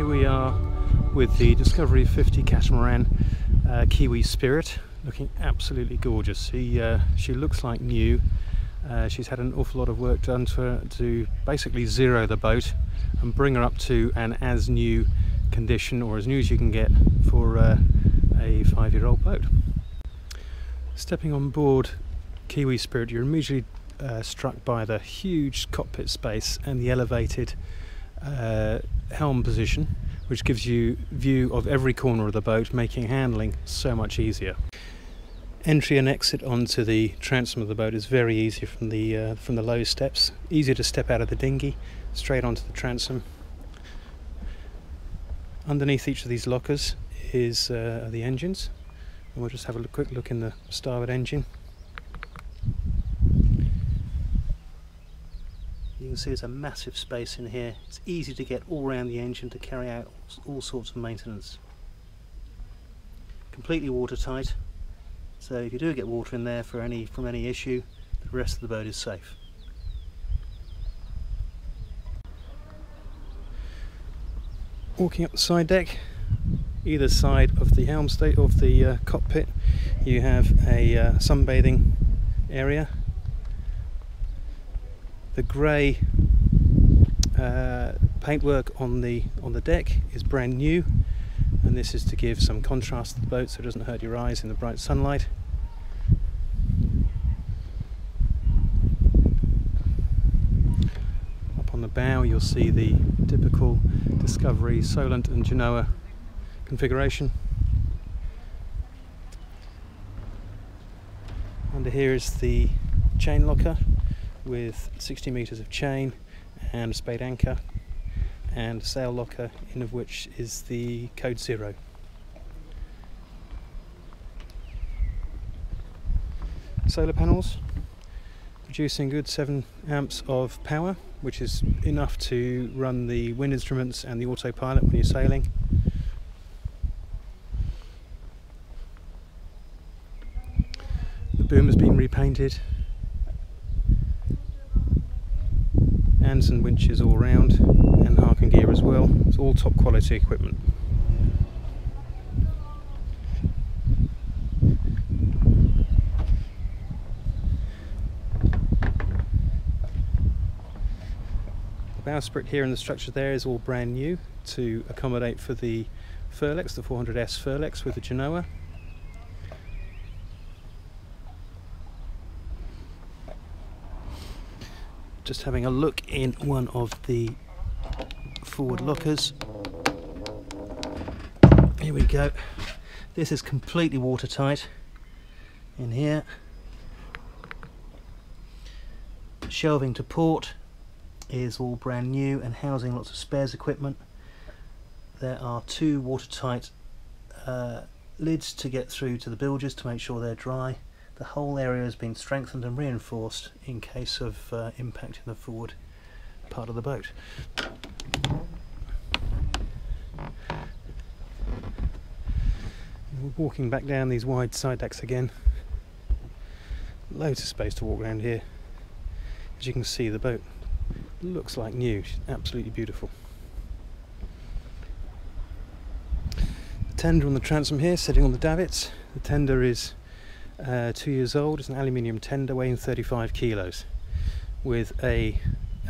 Here we are with the Discovery 50 Catamaran KIWI Spirit, looking absolutely gorgeous. She looks like new. She's had an awful lot of work done to her to basically zero the boat and bring her up to an as new condition, or as new as you can get for a 5-year-old boat. Stepping on board KIWI Spirit, you're immediately struck by the huge cockpit space and the elevated helm position, which gives you view of every corner of the boat, making handling so much easier. Entry and exit onto the transom of the boat is very easy from the low steps. Easier to step out of the dinghy, straight onto the transom. Underneath each of these lockers are the engines, and we'll just have a quick look in the starboard engine. You can see there's a massive space in here. It's easy to get all around the engine to carry out all sorts of maintenance. Completely watertight, so if you do get water in there from any issue, the rest of the boat is safe. Walking up the side deck, either side of the helm state of the cockpit, you have a sunbathing area. The grey paintwork on the deck is brand new, and this is to give some contrast to the boat so it doesn't hurt your eyes in the bright sunlight. Up on the bow you'll see the typical Discovery Solent and Genoa configuration. Under here is the chain locker with 60 metres of chain and a spade anchor, and a sail locker, in of which is the code 0. Solar panels producing good 7 amps of power, which is enough to run the wind instruments and the autopilot when you're sailing. The boom has been repainted. And winches all round, and harken gear as well. It's all top quality equipment. The bowsprit here and the structure there is all brand new to accommodate for the Furlex, the 400S Furlex with the Genoa. Just having a look in one of the forward lockers. Here we go. This is completely watertight in here. Shelving to port is all brand new and housing lots of spares equipment. There are 2 watertight lids to get through to the bilges to make sure they're dry. The whole area has been strengthened and reinforced in case of impact in the forward part of the boat. We're walking back down these wide side decks again. Loads of space to walk around here. As you can see, the boat looks like new. She's absolutely beautiful. The tender on the transom here, sitting on the davits. The tender is 2 years old. It's an aluminium tender weighing 35 kilos with a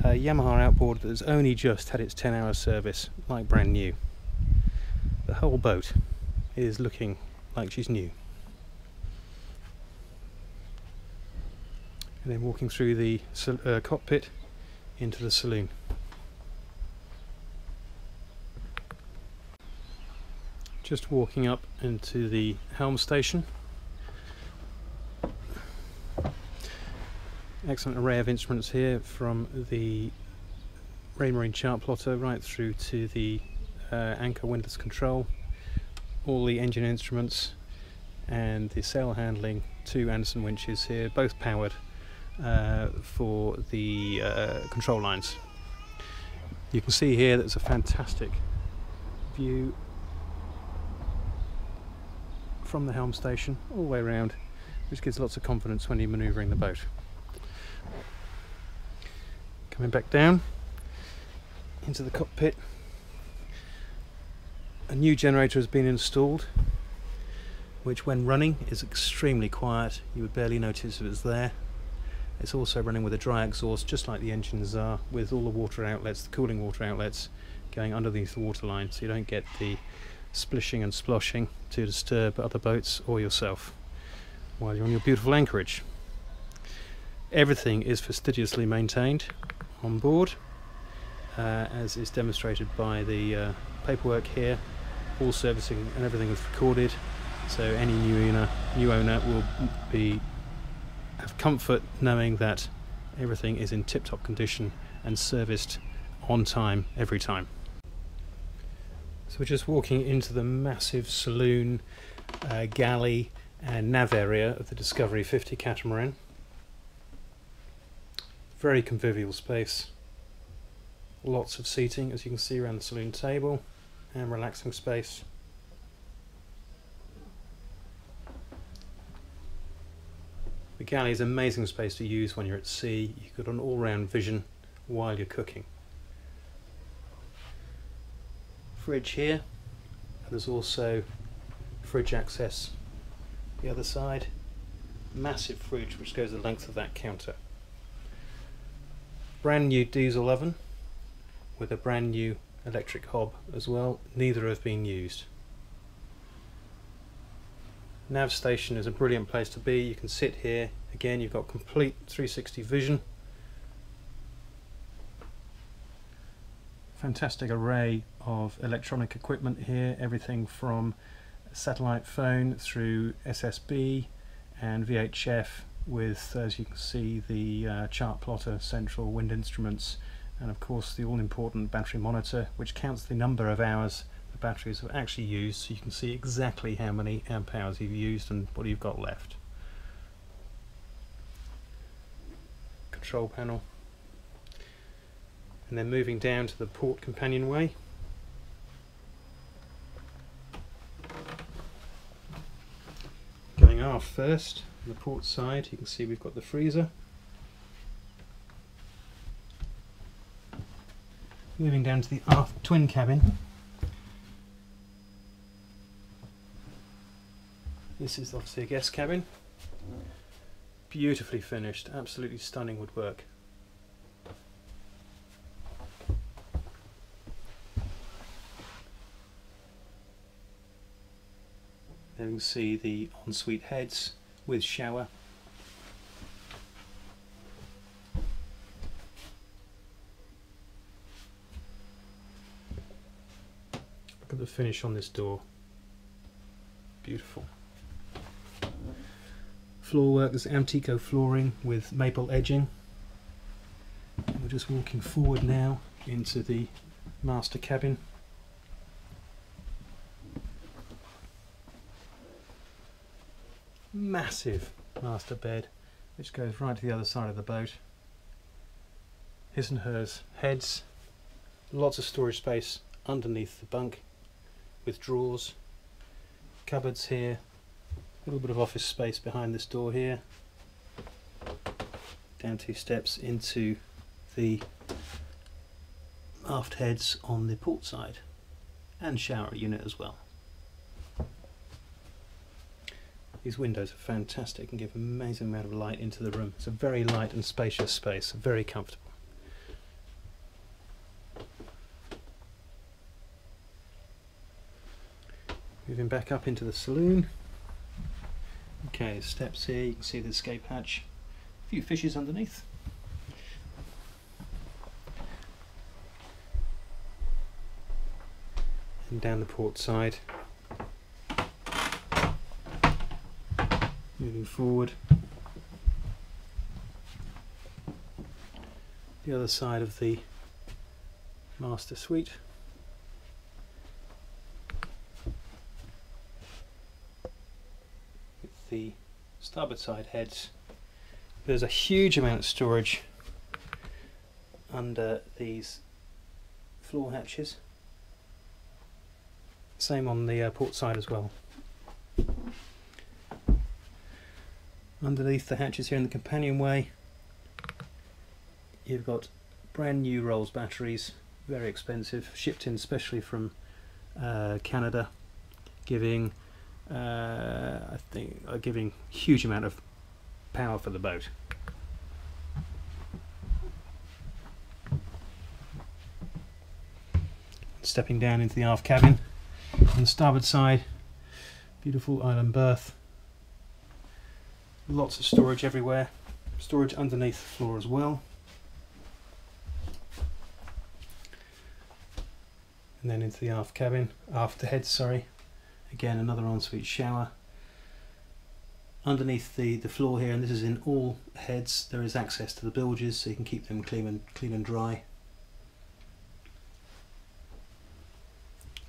Yamaha outboard that has only just had its 10-hour service, like brand new. The whole boat is looking like she's new. And then walking through the cockpit into the saloon. Just walking up into the helm station. Excellent array of instruments here, from the Raymarine chart plotter right through to the anchor windlass control, all the engine instruments, and the sail handling 2 Anderson winches here, both powered for the control lines. You can see here there's a fantastic view from the helm station all the way around, which gives lots of confidence when you're manoeuvring the boat. Coming back down into the cockpit, A new generator has been installed, which when running is extremely quiet. You would barely notice if it's there. It's also running with a dry exhaust, just like the engines are, with all the water outlets, the cooling water outlets, going underneath the waterline, so you don't get the splishing and sploshing to disturb other boats or yourself while you're on your beautiful anchorage. Everything is fastidiously maintained on board, as is demonstrated by the paperwork here. All servicing and everything is recorded, so any new owner will have comfort knowing that everything is in tip-top condition and serviced on time every time. So we're just walking into the massive saloon, galley and nav area of the Discovery 50 Catamaran. Very convivial space. Lots of seating, as you can see, around the saloon table, and relaxing space. The galley is an amazing space to use when you're at sea. You've got an all-round vision while you're cooking. Fridge here, and there's also fridge access the other side. Massive fridge which goes the length of that counter. Brand new diesel oven with a brand new electric hob as well. Neither have been used. Nav station is a brilliant place to be. You can sit here. Again, you've got complete 360 vision. Fantastic array of electronic equipment here, everything from satellite phone through SSB and VHF with, as you can see, the chart plotter, central wind instruments, and of course the all-important battery monitor, which counts the number of hours the batteries have actually used, so you can see exactly how many amp hours you've used and what you've got left. Control panel. And then moving down to the port companionway. Going aft first, on the port side, you can see we've got the freezer. Moving down to the aft twin cabin. This is obviously a guest cabin. Beautifully finished, absolutely stunning woodwork. There you can see the ensuite heads with shower. Look at the finish on this door. Beautiful. Floorwork is Antico flooring with maple edging. And we're just walking forward now into the master cabin. Massive master bed which goes right to the other side of the boat. His and hers heads. Lots of storage space underneath the bunk with drawers. Cupboards here. A little bit of office space behind this door here. Down 2 steps into the aft heads on the port side, and shower unit as well. These windows are fantastic and give an amazing amount of light into the room. It's a very light and spacious space, very comfortable. Moving back up into the saloon. Okay, steps here, you can see the escape hatch. A few fishes underneath. And down the port side. Moving forward. The other side of the master suite. With the starboard side heads. There's a huge amount of storage under these floor hatches. Same on the port side as well. Underneath the hatches here in the companionway, you've got brand new Rolls batteries, very expensive, shipped in specially from Canada, giving I think giving huge amount of power for the boat. Stepping down into the aft cabin, on the starboard side, beautiful island berth, lots of storage everywhere, storage underneath the floor as well, and then into the aft cabin, aft head, sorry, again another ensuite shower. Underneath the floor here, and this is in all heads, there is access to the bilges, so you can keep them clean and dry.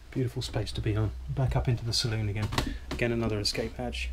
Beautiful space to be on. Back up into the saloon again. Again, another escape hatch.